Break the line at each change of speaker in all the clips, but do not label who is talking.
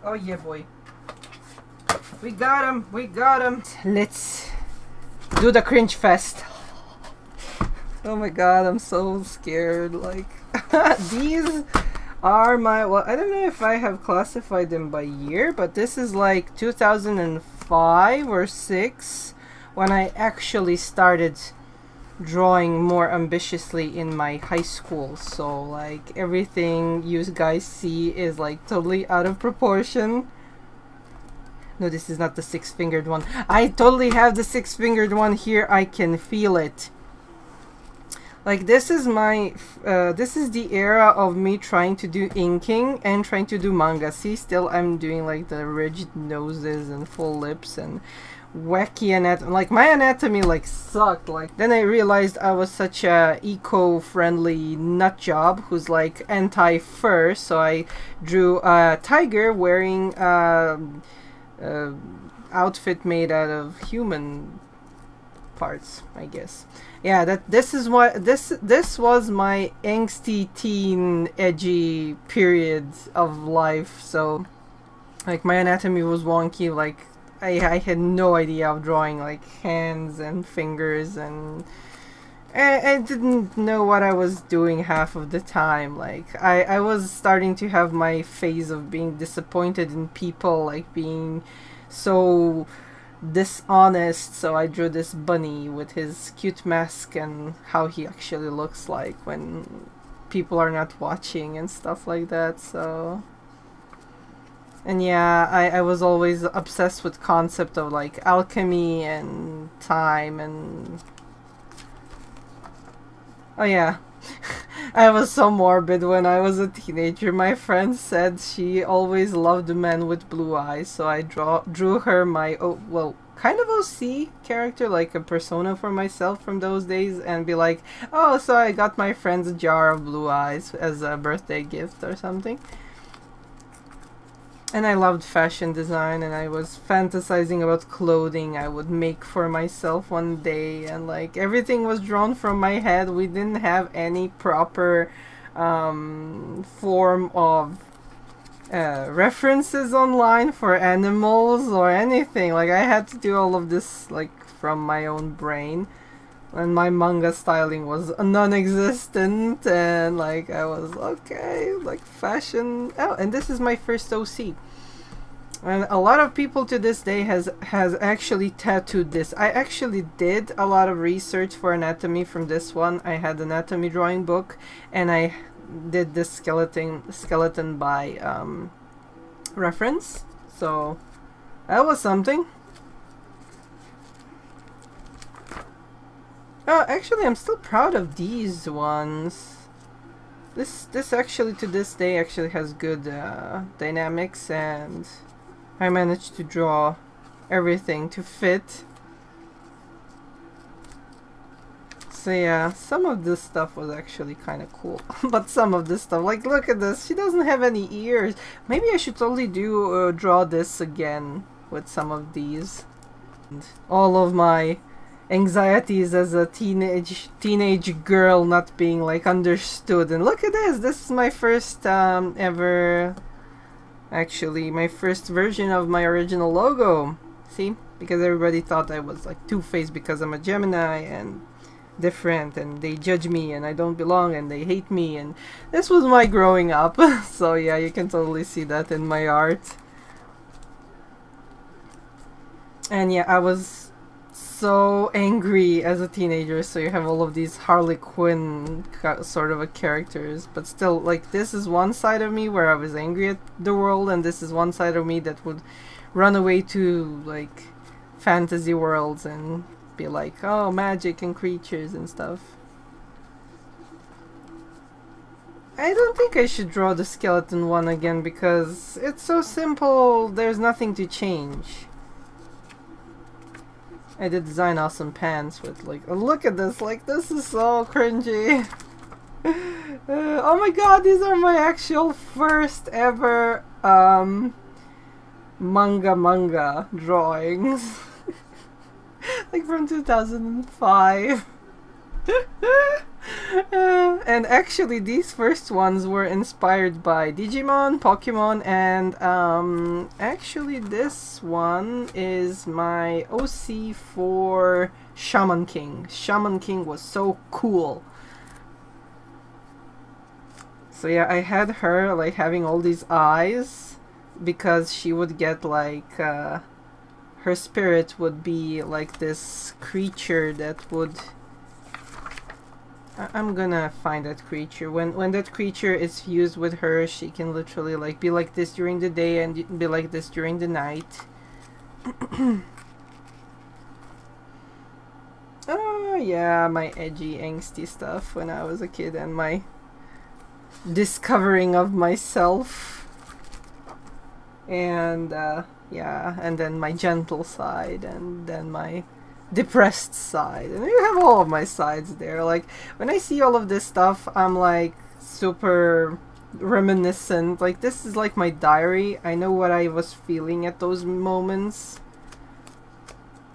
Oh yeah, boy. We got him. We got him. Let's do the cringe fest. Oh my god, I'm so scared. Like, these are my... Well, I don't know if I have classified them by year, but this is like 2005 or 6 when I actually started drawing more ambitiously in my high school. So like everything you guys see is like totally out of proportion. No, this is not the six-fingered one. I totally have the six-fingered one here. I can feel it. Like, this is my this is the era of me trying to do inking and trying to do manga. See, still I'm doing like the rigid noses and full lips and wacky anatomy. Like, my anatomy like sucked. Like, then I realized I was such a eco-friendly nut job who's like anti-fur, so I drew a tiger wearing outfit made out of human parts, I guess. Yeah, this is what this was my angsty teen edgy period of life. So like my anatomy was wonky. Like I had no idea of drawing like hands and fingers, and I didn't know what I was doing half of the time. Like I was starting to have my phase of being disappointed in people, like being so dishonest, so I drew this bunny with his cute mask and how he actually looks like when people are not watching and stuff like that. So, and yeah, I was always obsessed with concept of like alchemy and time and oh yeah. I was so morbid when I was a teenager. My friend said she always loved men with blue eyes, so I drew her my, well, kind of OC character, like a persona for myself from those days, and be like, oh, so I got my friends a jar of blue eyes as a birthday gift or something. And I loved fashion design, and I was fantasizing about clothing I would make for myself one day, and like everything was drawn from my head. We didn't have any proper form of references online for animals or anything. Like I had to do all of this like from my own brain. And my manga styling was non-existent, and like I was okay, like fashion. Oh, and this is my first OC, and a lot of people to this day has actually tattooed this. I actually did a lot of research for anatomy from this one. I had an anatomy drawing book, and I did this skeleton by reference. So that was something. Oh, actually, I'm still proud of these ones. This actually, to this day, actually has good dynamics, and I managed to draw everything to fit. So yeah, some of this stuff was actually kind of cool. But some of this stuff, like look at this, she doesn't have any ears. Maybe I should totally do draw this again with some of these. And all of my anxieties as a teenage girl not being like understood. And look at this is my first ever, actually my first version of my original logo. See, because everybody thought I was like two-faced because I'm a Gemini and different, and they judge me and I don't belong and they hate me, and this was my growing up. So yeah, you can totally see that in my art. And yeah, I was so angry as a teenager, so you have all of these Harley Quinn sort of a characters, but still, like, this is one side of me where I was angry at the world, and this is one side of me that would run away to like fantasy worlds and be like, oh, magic and creatures and stuff. I don't think I should draw the skeleton one again because it's so simple, there's nothing to change. I did design awesome pants with like, oh, look at this, like this is so cringy. Oh my god, these are my actual first ever manga drawings. Like from 2005. And actually these first ones were inspired by Digimon, Pokemon, and actually this one is my OC for Shaman King. Shaman King was so cool. So yeah, I had her like having all these eyes because she would get like her spirit would be like this creature that would... I'm gonna find that creature. When that creature is fused with her, she can literally like be like this during the day and be like this during the night. Oh yeah, my edgy, angsty stuff when I was a kid and my discovering of myself. And yeah, and then my gentle side, and then my depressed side, and you have all of my sides there. Like when I see all of this stuff, I'm like super reminiscent. Like this is like my diary. I know what I was feeling at those moments,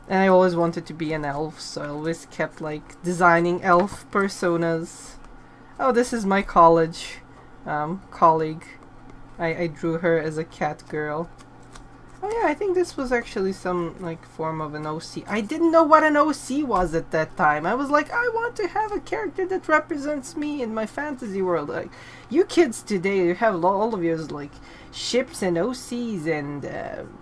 and I always wanted to be an elf, so I always kept like designing elf personas. Oh, this is my college colleague. I drew her as a cat girl. Oh yeah, I think this was actually some like form of an OC. I didn't know what an OC was at that time. I was like, I want to have a character that represents me in my fantasy world. Like, you kids today, you have all of yours like ships and OCs and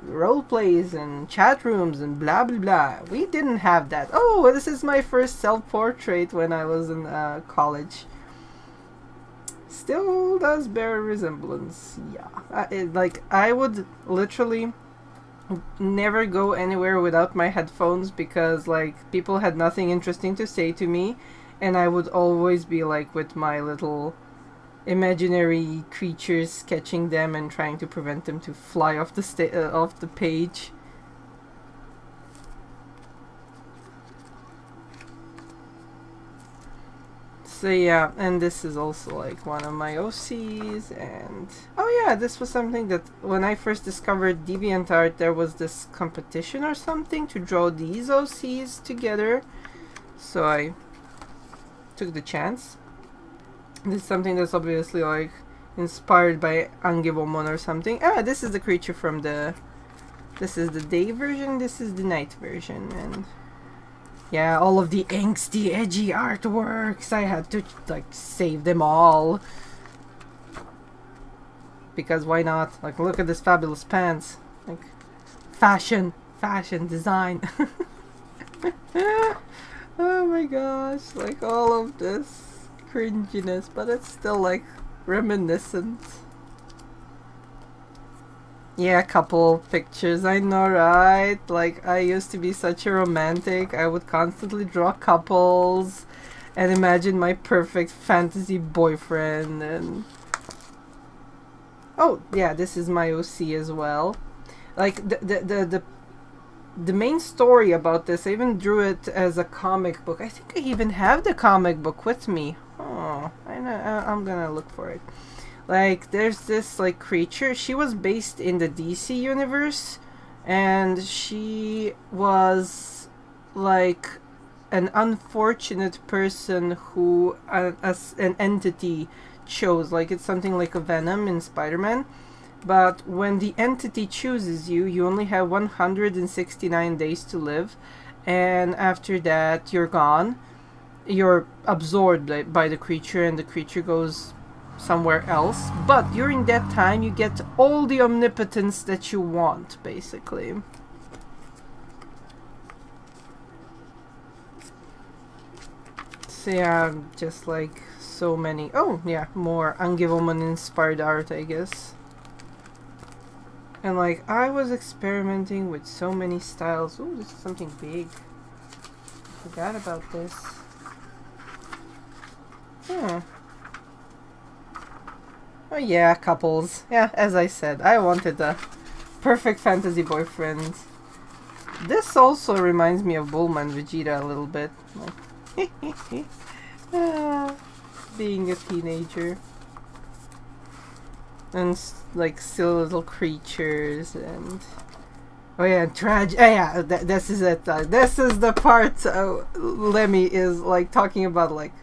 role plays and chat rooms and blah blah blah. We didn't have that. Oh, this is my first self-portrait when I was in college. Still does bear resemblance. Yeah, like I would literally never go anywhere without my headphones because like people had nothing interesting to say to me, and I would always be like with my little imaginary creatures, sketching them and trying to prevent them to fly off the page. So yeah, and this is also like one of my OCs, and oh yeah, this was something that when I first discovered DeviantArt, there was this competition or something to draw these OCs together, so I took the chance. This is something that's obviously like inspired by Angewomon or something. Ah, this is the creature from the... This is the day version, this is the night version, and... yeah, all of the angsty, edgy artworks. I had to like save them all. Because why not? Like, look at this fabulous pants. Like, fashion, design. Oh my gosh, like all of this cringiness, but it's still like reminiscent. Yeah, couple pictures, I know, right? Like, I used to be such a romantic. I would constantly draw couples and imagine my perfect fantasy boyfriend. And oh, yeah, this is my OC as well. Like, the main story about this, I even drew it as a comic book. I think I even have the comic book with me. Oh, I'm gonna look for it. Like, there's this, like, creature. She was based in the DC universe, and she was, like, an unfortunate person who as an entity chose. Like, it's something like a Venom in Spider-Man. But when the entity chooses you, you only have 169 days to live, and after that, you're gone. You're absorbed by the creature, and the creature goes somewhere else, but during that time you get all the omnipotence that you want, basically. So yeah, just like so many... oh yeah, more Angewomon inspired art, I guess. And like, I was experimenting with so many styles. Ooh, this is something big. Forgot about this. Hmm. Oh yeah, couples. Yeah, as I said, I wanted a perfect fantasy boyfriend. This also reminds me of Bulma and Vegeta a little bit. Like, being a teenager. And like silly little creatures and Oh yeah, yeah, this is it. This is the part Lemie is like talking about, like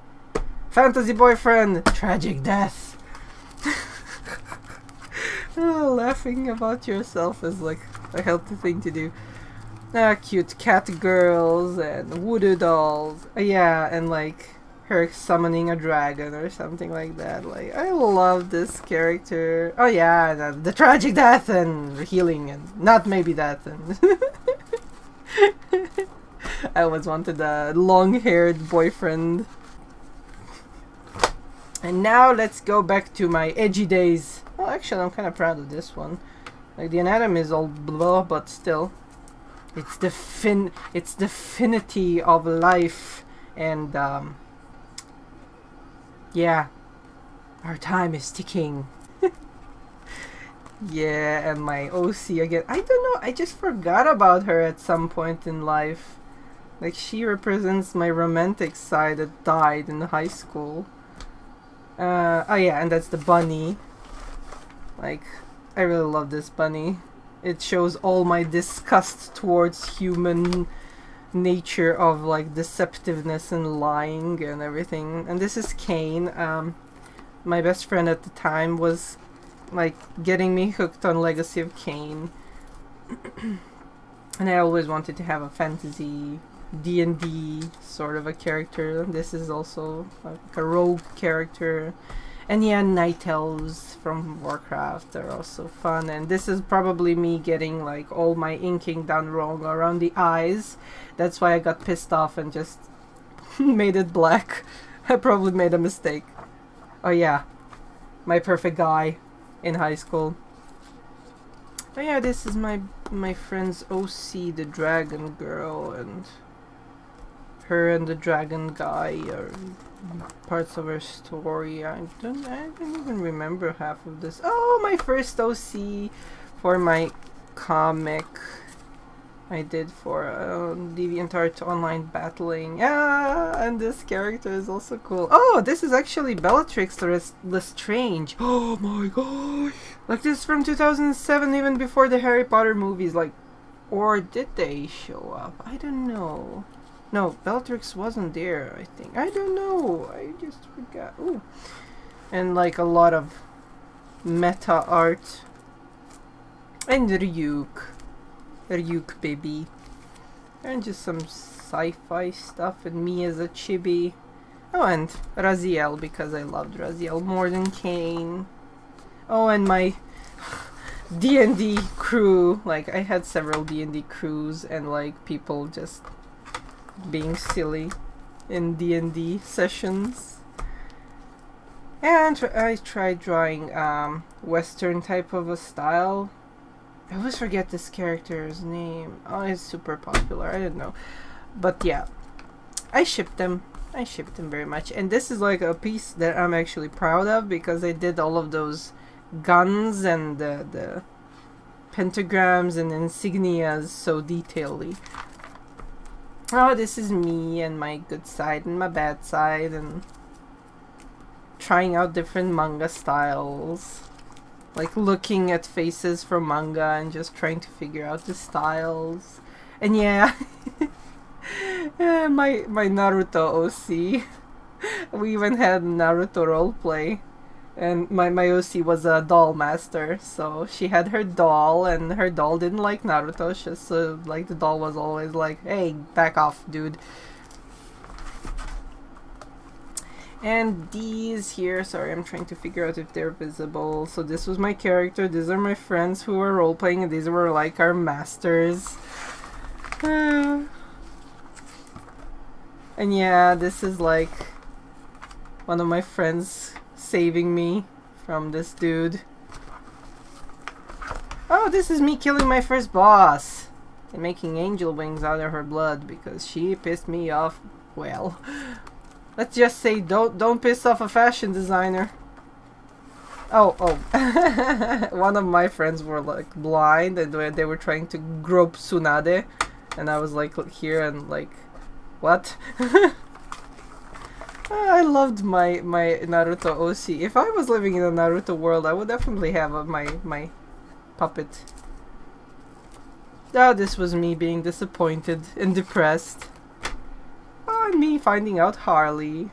fantasy boyfriend, tragic death. Laughing about yourself is like a healthy thing to do. Cute cat girls and voodoo dolls. Yeah, and like her summoning a dragon or something like that. Like, I love this character. Oh yeah, the tragic death and healing and not maybe death. And I always wanted a long-haired boyfriend. And now let's go back to my edgy days. Well, actually, I'm kind of proud of this one. Like, the anatomy is all blah, but still, it's the finity of life, and yeah, our time is ticking. Yeah, and my OC again. I don't know. I just forgot about her at some point in life. Like, she represents my romantic side that died in high school. Oh yeah, and that's the bunny. Like, I really love this bunny. It shows all my disgust towards human nature of like deceptiveness and lying and everything. And this is Kane. My best friend at the time was like getting me hooked on Legacy of Kain. And I always wanted to have a fantasy D&D sort of a character. This is also like a rogue character. And yeah, night elves from Warcraft are also fun. And this is probably me getting like all my inking done wrong around the eyes. That's why I got pissed off and just made it black. I probably made a mistake. Oh yeah, my perfect guy in high school. Oh yeah, this is my friend's OC, the dragon girl, and her and the dragon guy are parts of her story. I don't even remember half of this. Oh, my first OC for my comic I did for DeviantArt Online Battling. Yeah, and this character is also cool. Oh, this is actually Bellatrix Lestrange. Oh my gosh! Like, this is from 2007, even before the Harry Potter movies. Like, or did they show up? I don't know. No, Bellatrix wasn't there, I think. I don't know. I just forgot. Ooh. And like a lot of meta art. And Ryuk baby. And just some sci-fi stuff and me as a chibi. Oh, and Raziel, because I loved Raziel more than Kane. Oh, and my D&D crew. Like, I had several D&D crews and like people just being silly in D&D sessions. And I tried drawing Western type of a style. I always forget this character's name. Oh, it's super popular. I don't know. But yeah, I shipped them. I shipped them very much. And this is like a piece that I'm actually proud of because I did all of those guns and the pentagrams and insignias so detailedly. Oh, this is me and my good side and my bad side and trying out different manga styles. Like looking at faces from manga and just trying to figure out the styles. And yeah, my Naruto OC. We even had Naruto roleplay. And my OC was a doll master, so she had her doll, and her doll didn't like Naruto, so like the doll was always like, hey, back off, dude. And these here, sorry, I'm trying to figure out if they're visible. So this was my character, these are my friends who were role-playing, and these were like our masters. And yeah, this is like one of my friends saving me from this dude. Oh, this is me killing my first boss and making angel wings out of her blood because she pissed me off. Well, let's just say don't piss off a fashion designer. Oh, one of my friends were like blind and they were trying to grope Tsunade, and I was like here and like, what? I loved my Naruto OC. If I was living in a Naruto world, I would definitely have my puppet. Oh, this was me being disappointed and depressed. Oh, and me finding out Harley.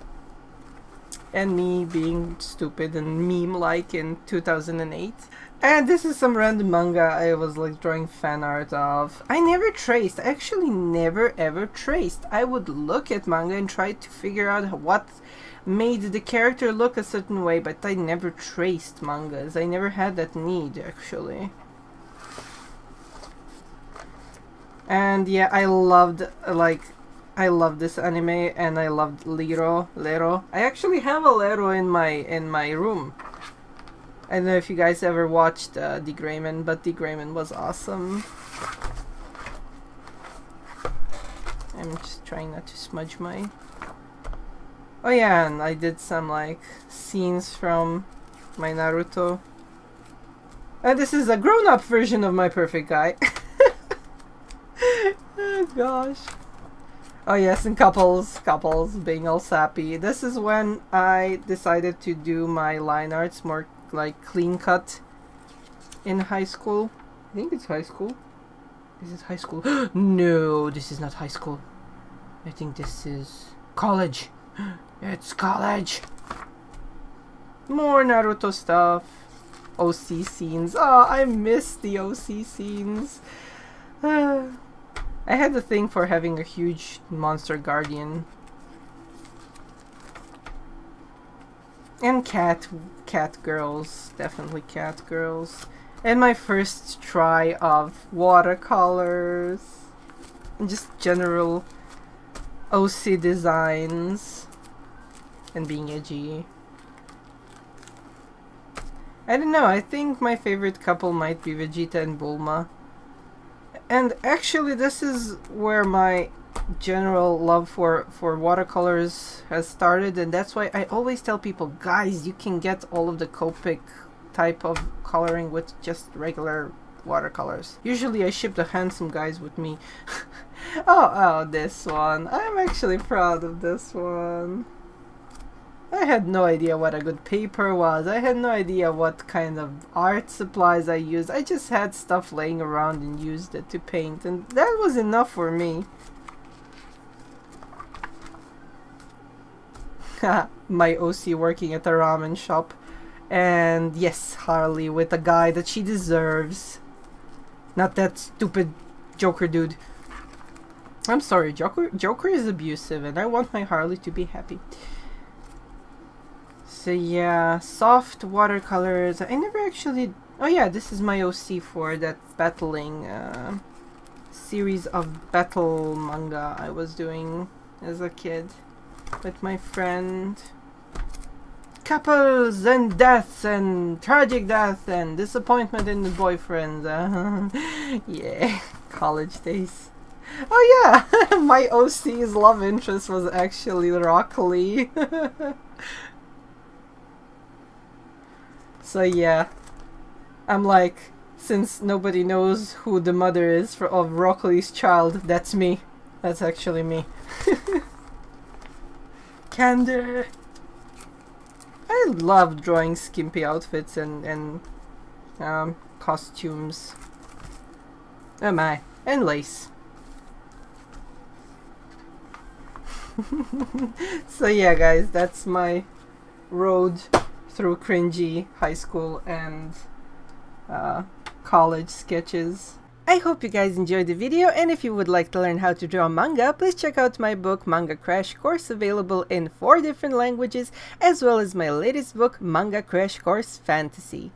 And me being stupid and meme-like in 2008. And this is some random manga I was like drawing fan art of. I never traced. I actually never ever traced. I would look at manga and try to figure out what made the character look a certain way, but I never traced mangas. I never had that need, actually. And yeah, I loved this anime, and I loved Lero. I actually have a Lero in my room. I don't know if you guys ever watched The Greyman, but The Greyman was awesome. I'm just trying not to smudge my... Oh yeah, and I did some like scenes from my Naruto. And this is a grown-up version of my perfect guy. Oh gosh. Oh yes, and couples being all sappy. This is when I decided to do my line arts more like clean cut in high school. I think it's high school. Is it high school? No, this is not high school. I think this is college. It's college. More Naruto stuff. OC scenes. Oh, I miss the OC scenes. I had a thing for having a huge monster guardian. And cat girls. Definitely cat girls. And my first try of watercolors. And just general OC designs. And being edgy. I don't know, I think my favorite couple might be Vegeta and Bulma. And actually this is where my general love for watercolors has started, and that's why I always tell people, guys, you can get all of the Copic type of coloring with just regular watercolors. Usually I ship the handsome guys with me. Oh, this one. I'm actually proud of this one. I had no idea what a good paper was. I had no idea what kind of art supplies I used. I just had stuff laying around and used it to paint, and that was enough for me. My OC working at a ramen shop. And yes, Harley with a guy that she deserves. Not that stupid Joker dude. I'm sorry, Joker is abusive, and I want my Harley to be happy. So yeah, soft watercolors. I never actually... Oh yeah, this is my OC for that battling series of battle manga I was doing as a kid with my friend. Couples and deaths and tragic death and disappointment in the boyfriend. Yeah, college days. Oh yeah, my OC's love interest was actually Rock Lee. So yeah, I'm like, since nobody knows who the mother is of Rock Lee's child, that's me. That's actually me. Candy! I love drawing skimpy outfits and costumes. Oh my, and lace. So yeah guys, that's my road through cringy high school and college sketches. I hope you guys enjoyed the video, and if you would like to learn how to draw manga, please check out my book Manga Crash Course, available in 4 different languages, as well as my latest book Manga Crash Course Fantasy.